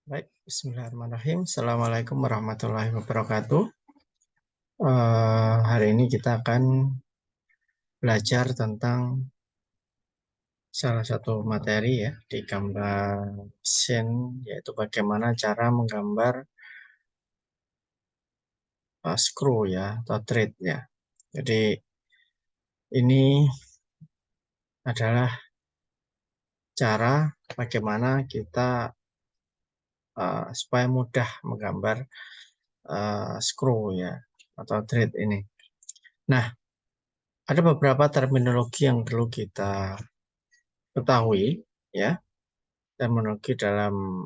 Baik, bismillahirrahmanirrahim. Assalamualaikum warahmatullahi wabarakatuh. Hari ini kita akan belajar tentang salah satu materi ya di gambar scene, yaitu bagaimana cara menggambar screw ya atau thread ya. Jadi ini adalah cara bagaimana kita supaya mudah menggambar screw ya atau thread ini. Nah, ada beberapa terminologi yang perlu kita ketahui ya, terminologi dalam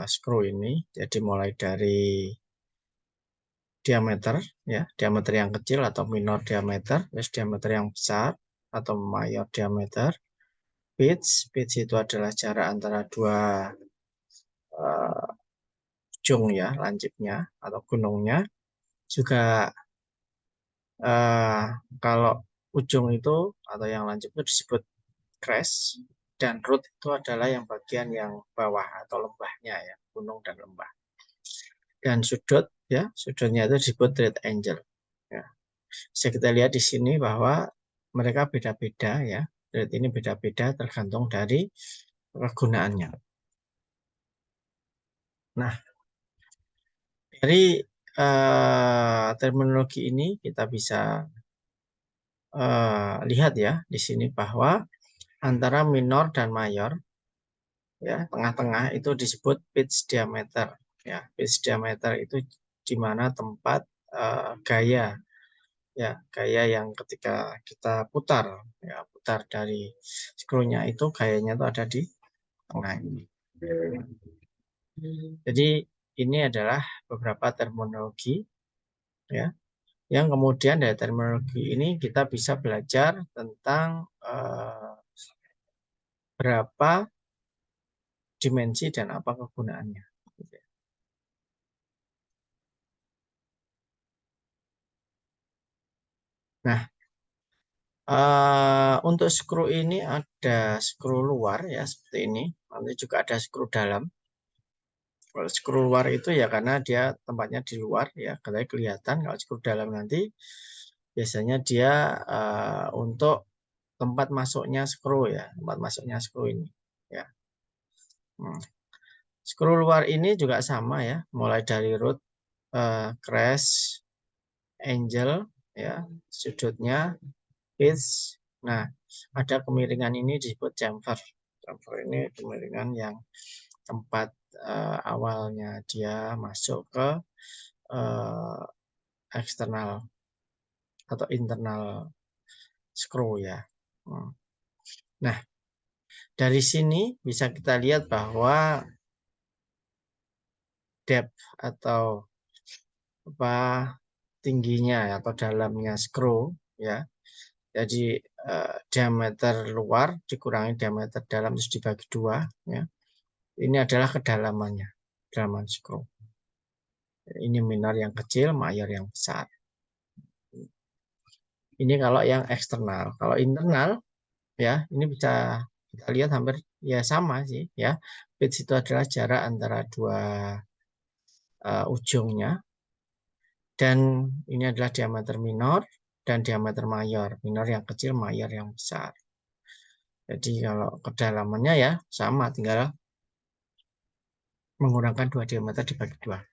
screw ini. Jadi mulai dari diameter ya, diameter yang kecil atau minor diameter, terus diameter yang besar atau mayor diameter. Pitch itu adalah jarak antara dua ujung ya, lancipnya atau gunungnya. Juga eh, kalau ujung itu atau yang lancip itu disebut crest, dan root itu adalah yang bagian yang bawah atau lembahnya ya, gunung dan lembah. Dan sudut ya, sudutnya itu disebut thread angle ya. Bisa kita lihat di sini bahwa mereka beda-beda ya, thread ini beda-beda tergantung dari kegunaannya. Nah, dari terminologi ini kita bisa lihat ya di sini bahwa antara minor dan mayor ya, tengah-tengah itu disebut pitch diameter ya. Pitch diameter itu di mana tempat gaya ya, gaya yang ketika kita putar ya, putar dari screw-nya itu gayanya itu ada di tengah ini. Jadi ini adalah beberapa terminologi ya, yang kemudian dari terminologi ini kita bisa belajar tentang berapa dimensi dan apa kegunaannya. Nah, untuk skru ini ada skru luar ya seperti ini. Nanti juga ada skru dalam. Kalau skru luar itu ya karena dia tempatnya di luar ya, katanya kelihatan. Kalau skru dalam nanti biasanya dia untuk tempat masuknya skru ya, tempat masuknya skru ini ya. Skru luar ini juga sama ya, mulai dari root, crest, angle ya, sudutnya, pitch. Nah, ada kemiringan ini disebut chamfer. Chamfer ini kemiringan yang tempat awalnya dia masuk ke uh, eksternal atau internal screw ya. Nah, dari sini bisa kita lihat bahwa depth atau apa tingginya atau dalamnya screw ya. Jadi diameter luar dikurangi diameter dalam terus dibagi dua ya. Ini adalah kedalamannya, kedalaman screw. Ini minor yang kecil, mayor yang besar. Ini kalau yang eksternal. Kalau internal ya, ini bisa kita lihat hampir ya sama sih ya. Pitch itu adalah jarak antara dua ujungnya, dan ini adalah diameter minor dan diameter mayor. Minor yang kecil, mayor yang besar. Jadi kalau kedalamannya ya sama, tinggal menggunakan dua diameter dibagi dua.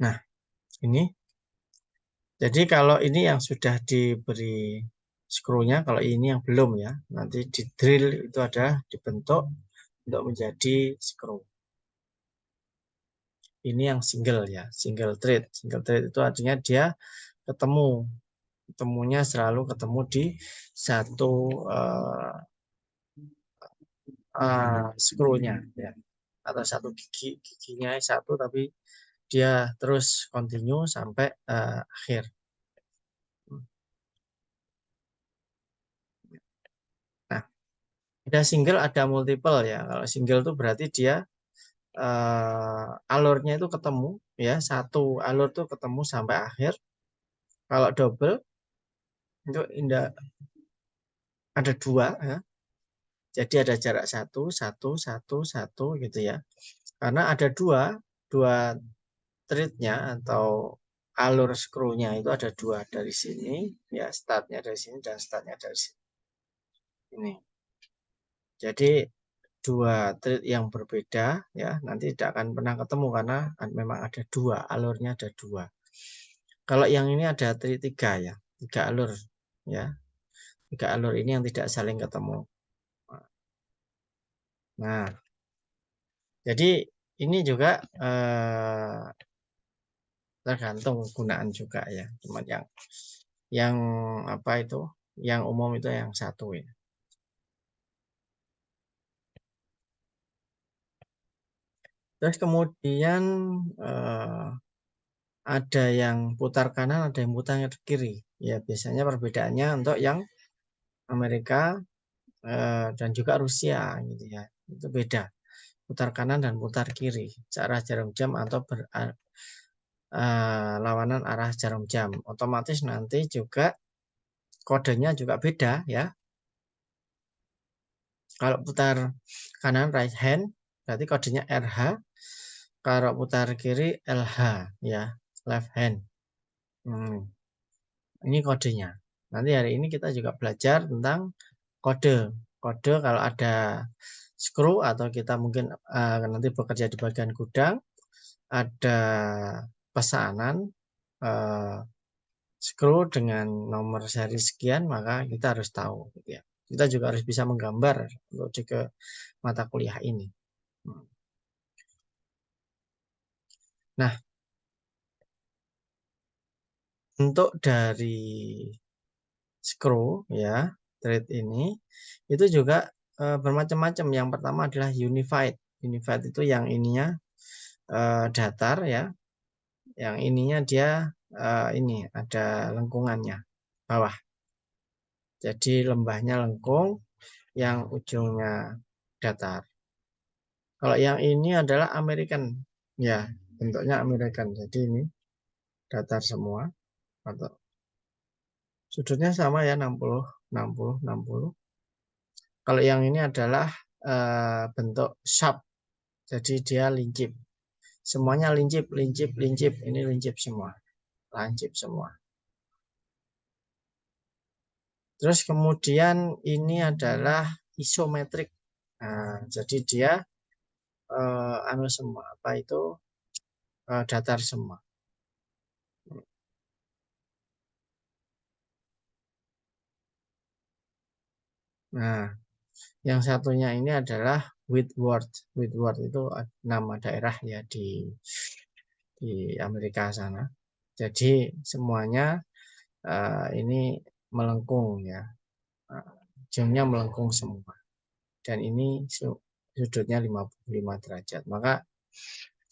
Nah, ini jadi kalau ini yang sudah diberi skrunya, kalau ini yang belum ya, nanti di drill itu adalah dibentuk untuk menjadi skru. Ini yang single ya, single thread. Single thread itu artinya dia ketemunya selalu ketemu di satu skrunya ya, atau satu giginya satu tapi dia terus continue sampai akhir. Nah, ada single, ada multiple ya. Kalau single itu berarti dia alurnya itu ketemu ya, satu alur tuh ketemu sampai akhir. Kalau double itu ada dua ya. Jadi ada jarak 1, 1, 1, 1 gitu ya. Karena ada dua thread-nya atau alur screw-nya itu ada dua, dari sini ya, startnya dari sini dan startnya dari sini. Ini. Jadi dua thread yang berbeda ya, nanti tidak akan pernah ketemu karena memang ada dua, alurnya ada dua. Kalau yang ini ada thread 3 ya, 3 alur ya. 3 alur ini yang tidak saling ketemu. Nah, jadi ini juga tergantung gunaan juga ya. Cuma yang apa itu, yang umum itu yang satu ya. Terus kemudian ada yang putar kanan, ada yang putar kiri. Ya biasanya perbedaannya untuk yang Amerika dan juga Rusia gitu ya. Itu beda. Putar kanan dan putar kiri. Searah jarum jam atau lawanan arah jarum jam. Otomatis nanti juga kodenya juga beda ya. Kalau putar kanan right hand berarti kodenya RH. Kalau putar kiri LH ya, left hand. Ini kodenya. Nanti hari ini kita juga belajar tentang kode. Kode kalau ada screw atau kita mungkin nanti bekerja di bagian gudang, ada pesanan screw dengan nomor seri sekian, maka kita harus tahu gitu ya. Kita juga harus bisa menggambar untuk ke mata kuliah ini. Nah, untuk dari screw ya, thread ini itu juga bermacam-macam. Yang pertama adalah unified. Unified itu yang ininya datar ya. Yang ininya dia ini ada lengkungannya bawah. Jadi lembahnya lengkung, yang ujungnya datar. Kalau yang ini adalah American, ya bentuknya American. Jadi ini datar semua. Atau sudutnya sama ya 60, 60, 60. Kalau yang ini adalah bentuk sharp. Jadi dia lincip. Semuanya lincip, lincip, lincip. Ini lincip semua. Lancip semua. Terus kemudian ini adalah isometrik. Nah, jadi dia anu semua, apa itu datar semua. Nah, yang satunya ini adalah Whitworth. Whitworth itu nama daerah ya di Amerika sana. Jadi semuanya ini melengkung ya, ujungnya melengkung semua. Dan ini sudutnya 55 derajat. Maka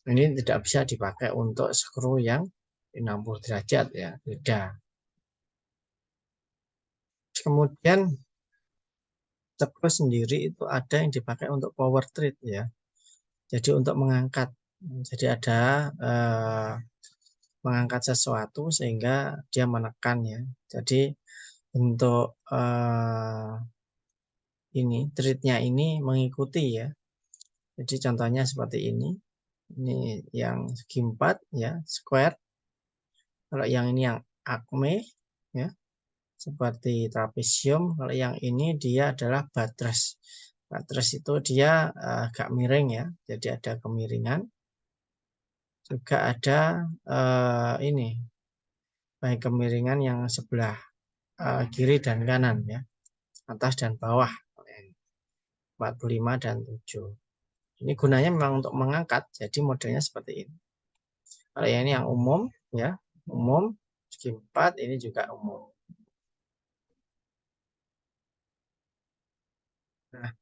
ini tidak bisa dipakai untuk skru yang 60 derajat ya, beda. Kemudian skru sendiri itu ada yang dipakai untuk power thread ya. Jadi untuk mengangkat. Jadi ada mengangkat sesuatu sehingga dia menekan ya. Jadi untuk ini threadnya ini mengikuti ya. Jadi contohnya seperti ini. Ini yang segi 4 ya, square. Kalau yang ini yang acme ya, seperti trapesium. Kalau yang ini dia adalah buttress. Buttress itu dia agak miring ya, jadi ada kemiringan. Juga ada ini baik kemiringan yang sebelah kiri dan kanan ya, atas dan bawah, 45 dan 7. Ini gunanya memang untuk mengangkat, jadi modelnya seperti ini. Kalau yang ini yang umum ya, umum segi 4 ini juga umum. Nah,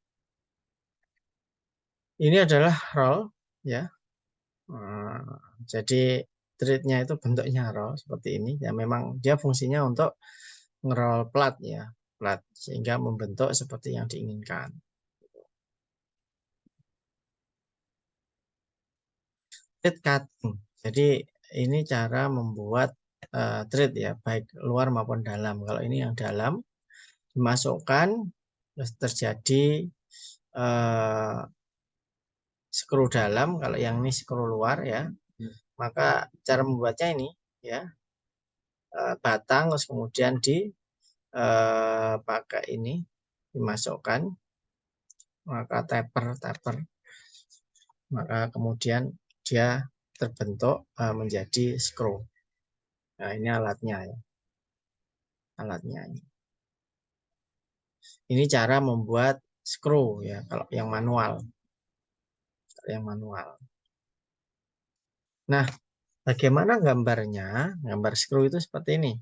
ini adalah roll ya. Jadi threadnya itu bentuknya roll seperti ini ya, memang dia fungsinya untuk ngeroll plat ya, plat sehingga membentuk seperti yang diinginkan. Thread cutting. Jadi ini cara membuat thread ya, baik luar maupun dalam. Kalau ini yang dalam dimasukkan terus terjadi skru dalam, kalau yang ini skru luar ya. Maka cara membuatnya ini ya, batang terus kemudian pakai ini dimasukkan, maka taper, maka kemudian dia terbentuk menjadi skru. Nah, ini alatnya ya. Alatnya ini. Ini cara membuat skru ya, kalau yang manual. Nah, bagaimana gambarnya? Gambar skru itu seperti ini.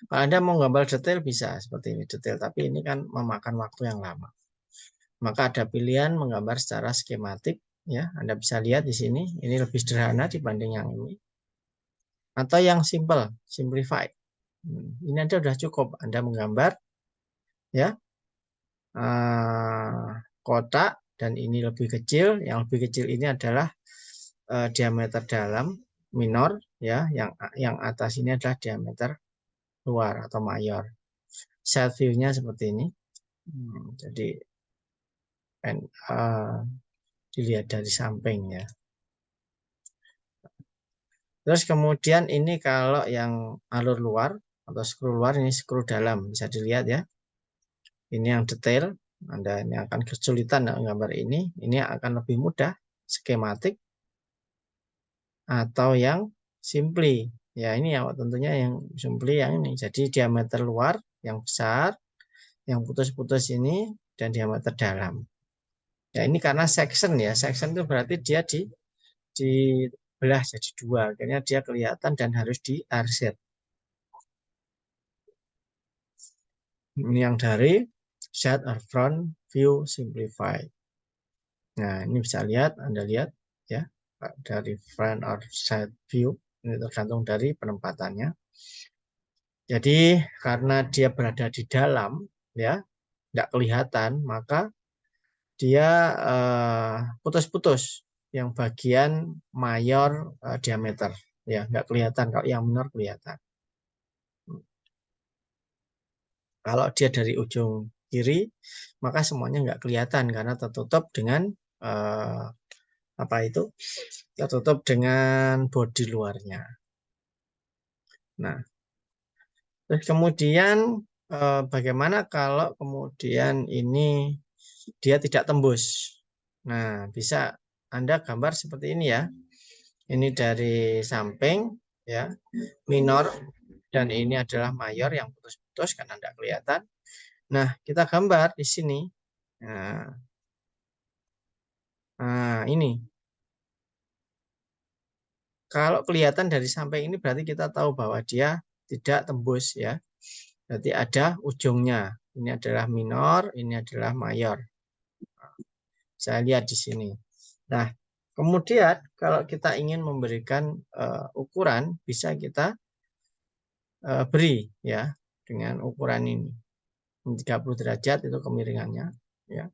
Kalau Anda mau gambar detail bisa seperti ini detail, tapi ini kan memakan waktu yang lama. Maka ada pilihan menggambar secara skematik ya. Anda bisa lihat di sini, ini lebih sederhana dibanding yang ini. Atau yang simple, simplified. Ini aja sudah cukup. Anda menggambar ya kotak dan ini lebih kecil. Yang lebih kecil ini adalah diameter dalam minor ya, yang atas ini adalah diameter luar atau mayor. Side view-nya seperti ini. Jadi dilihat dari samping ya. Terus kemudian ini kalau yang alur luar atau skru luar, ini skru dalam, bisa dilihat ya. Ini yang detail. Anda ini akan kesulitan gambar ini. Ini akan lebih mudah skematik atau yang simply. Ya ini ya tentunya yang simply yang ini. Jadi diameter luar yang besar, yang putus-putus ini dan diameter dalam. Ya ini karena section ya. Section itu berarti dia dibelah jadi dua. Akhirnya dia kelihatan dan harus diarsir. Ini yang dari side or front view simplified. Nah, ini bisa lihat, Anda lihat ya, dari front or side view, ini tergantung dari penempatannya. Jadi karena dia berada di dalam, ya, tidak kelihatan, maka dia putus-putus yang bagian mayor diameter, ya, nggak kelihatan. Kalau yang minor kelihatan. Kalau dia dari ujung kiri, maka semuanya nggak kelihatan karena tertutup dengan apa itu? Tertutup dengan bodi luarnya. Nah, terus kemudian bagaimana kalau kemudian ini dia tidak tembus? Nah, bisa Anda gambar seperti ini ya. Ini dari samping ya, minor dan ini adalah mayor yang putus-putus karena tidak kelihatan. Nah, kita gambar di sini. Nah, ini. Kalau kelihatan dari samping ini berarti kita tahu bahwa dia tidak tembus ya. Berarti ada ujungnya. Ini adalah minor, ini adalah mayor. Saya lihat di sini. Nah, kemudian kalau kita ingin memberikan ukuran, bisa kita beri ya dengan ukuran ini. 30 derajat itu kemiringannya ya.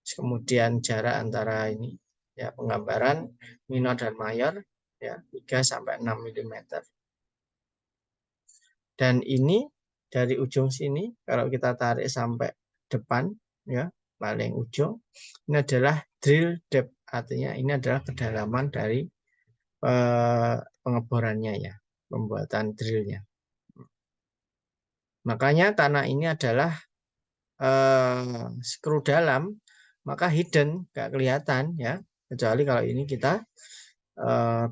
Kemudian jarak antara ini ya, penggambaran minor dan mayor ya 3 sampai 6 mm. Dan ini dari ujung sini kalau kita tarik sampai depan ya, paling ujung, ini adalah drill depth, artinya ini adalah kedalaman dari pengeborannya ya, pembuatan drillnya. Makanya karena ini adalah skru dalam, maka hidden, nggak kelihatan ya, kecuali kalau ini kita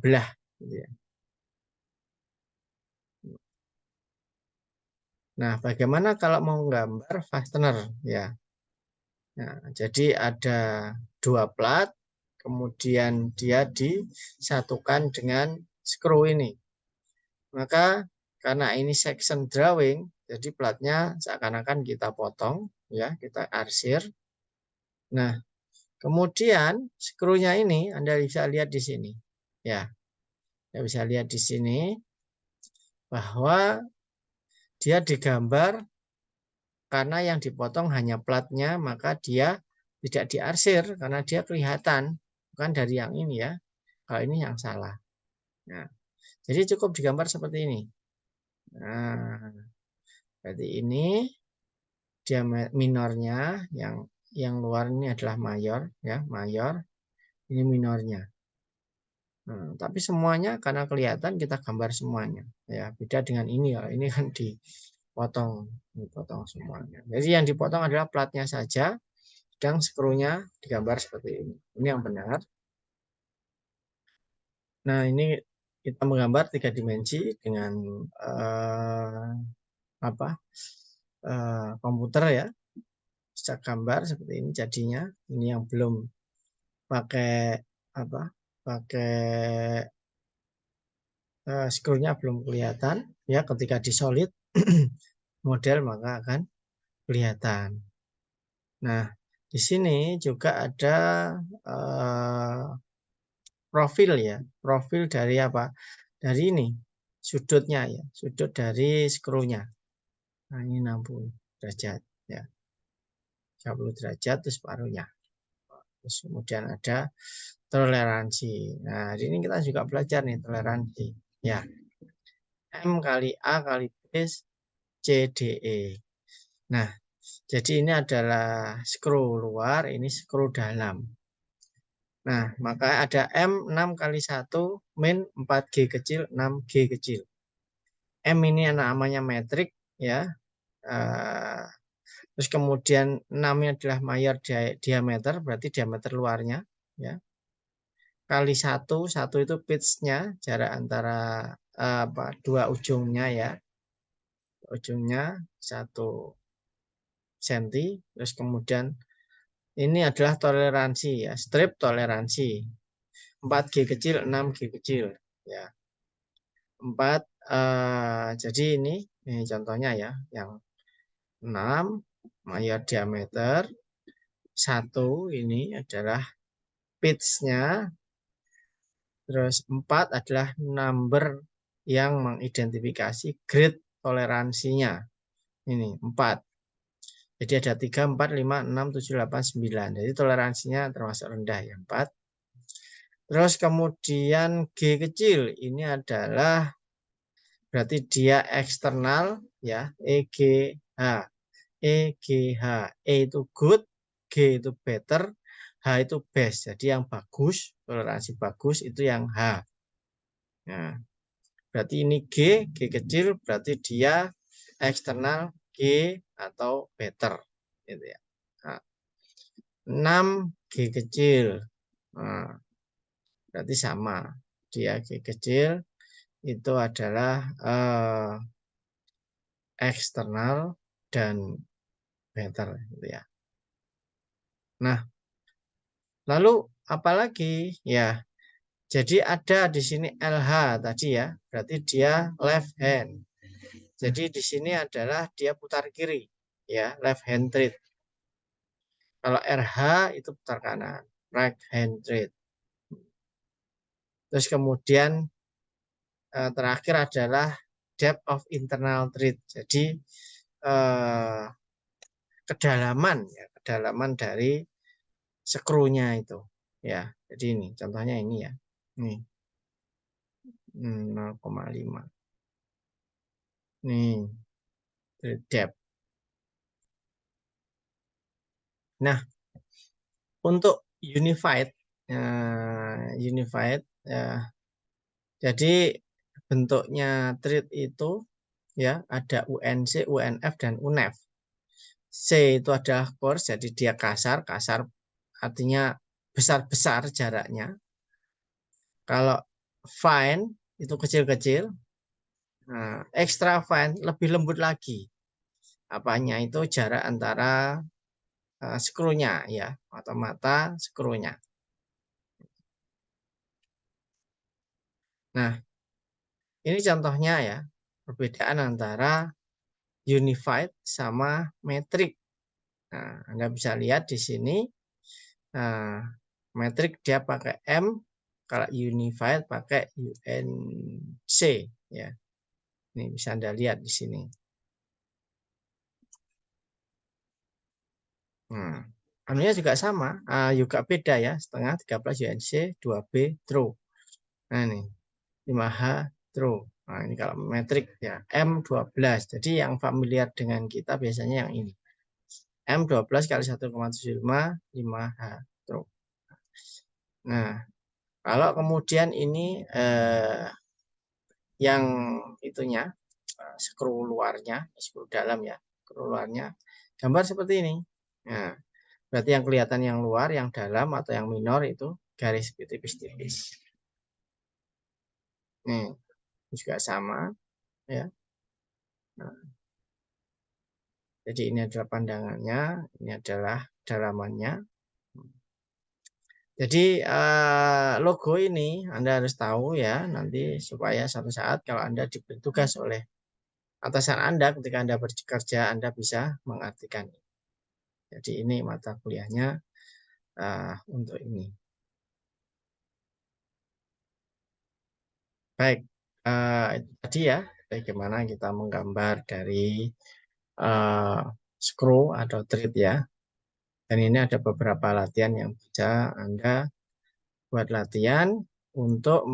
belah gitu ya. Nah, bagaimana kalau mau gambar fastener ya? Nah, jadi ada dua plat, kemudian dia disatukan dengan skru ini. Maka karena ini section drawing, jadi platnya seakan-akan kita potong, ya, kita arsir. Nah, kemudian skrunya ini Anda bisa lihat di sini, ya, Anda bisa lihat di sini bahwa dia digambar karena yang dipotong hanya platnya, maka dia tidak diarsir karena dia kelihatan, bukan dari yang ini ya. Kalau ini yang salah. Nah, jadi cukup digambar seperti ini. Nah, berarti ini diameter minornya yang yang luar ini adalah mayor, ya, mayor. Ini minornya. Nah, tapi semuanya karena kelihatan kita gambar semuanya, ya. Beda dengan ini ya, ini kan dipotong semuanya. Jadi yang dipotong adalah platnya saja, sedang skrunya digambar seperti ini. Ini yang benar. Nah, ini kita menggambar 3 dimensi dengan apa? Komputer ya. Bisa gambar seperti ini jadinya. Ini yang belum pakai apa? Pakai skrunya belum kelihatan ya, ketika di solid model maka akan kelihatan. Nah, di sini juga ada profil ya, profil dari apa? Dari ini sudutnya ya, sudut dari skrunya. Nah, ini 60 derajat ya. 30 derajat itu separuhnya. Terus kemudian ada toleransi. Nah, hari ini kita juga belajar nih toleransi. Ya, M kali A kali B CDE. Nah, jadi ini adalah skru luar, ini skru dalam. Nah, maka ada M 6 kali 1 min 4G kecil, 6G kecil. M ini namanya metrik ya. Terus kemudian 6 adalah mayor diameter, berarti diameter luarnya ya. Kali 1, 1 itu pitch-nya, jarak antara dua ujungnya ya. Ujungnya 1 cm, terus kemudian ini adalah toleransi ya, strip toleransi. 4G kecil, 6G kecil ya. 4 jadi ini contohnya ya, yang 6 mayor diameter, 1 ini adalah pitch-nya, terus 4 adalah number yang mengidentifikasi grade toleransinya. Ini 4. Jadi ada 3, 4, 5, 6, 7, 8, 9. Jadi toleransinya termasuk rendah ya, 4. Terus kemudian G kecil ini adalah berarti dia eksternal ya, EGH. EGH. E itu good, G itu better, H itu best. Jadi yang bagus, toleransi bagus itu yang H. Nah, berarti ini G kecil berarti dia eksternal G atau better gitu ya. Nah, 6 G kecil. Nah, berarti sama. Dia G kecil itu adalah eksternal dan better gitu ya. Nah, lalu apalagi ya? Jadi ada di sini LH tadi ya, berarti dia left hand. Jadi di sini adalah dia putar kiri, ya, left hand trade. Kalau RH itu putar kanan, right hand trade. Terus kemudian terakhir adalah depth of internal trade. Jadi kedalaman ya, kedalaman dari skrunya itu. Ya, jadi ini contohnya ini ya. Ini 0,5. Nih, depth. Nah, untuk unified, jadi bentuknya thread itu ya ada UNC, UNF dan UNEF. C itu adalah coarse, jadi dia kasar, kasar artinya besar-besar jaraknya. Kalau fine itu kecil-kecil, nah, extra fine lebih lembut lagi. Apanya itu jarak antara skrunya ya, mata-mata skrunya. Nah, ini contohnya ya, perbedaan antara unified sama metrik. Nah, Anda bisa lihat di sini, nah, metrik dia pakai M, kalau unified pakai UNC ya. Ini bisa Anda lihat di sini. Nah, anunya juga sama, juga beda ya, setengah 13 UNC, 2B true. Nah, ini 5H true. Nah, ini kalau metrik ya M12. Jadi yang familiar dengan kita biasanya yang ini. M12 kali 1,75 5H. Nah, kalau kemudian ini yang itunya skru luarnya, skru dalam ya, skru luarnya gambar seperti ini. Nah, berarti yang kelihatan yang luar, yang dalam atau yang minor itu garis tipis-tipis. Nih, juga sama ya. Nah, jadi ini adalah pandangannya, ini adalah dalamannya. Jadi logo ini Anda harus tahu ya nanti supaya suatu saat kalau Anda diberi tugas oleh atasan Anda ketika Anda bekerja Anda bisa mengartikan. Jadi ini mata kuliahnya untuk ini. Baik, tadi ya bagaimana kita menggambar dari uh, screw atau thread ya. Dan ini ada beberapa latihan yang bisa Anda buat latihan untuk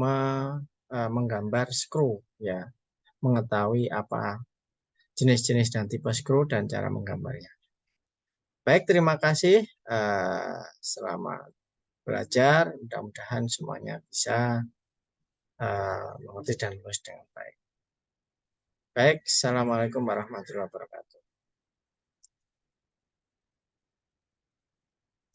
menggambar screw ya, mengetahui apa jenis-jenis dan tipe screw dan cara menggambarnya. Baik, terima kasih. Selamat belajar. Mudah-mudahan semuanya bisa mengerti dan lulus dengan baik. Baik, Assalamualaikum warahmatullahi wabarakatuh.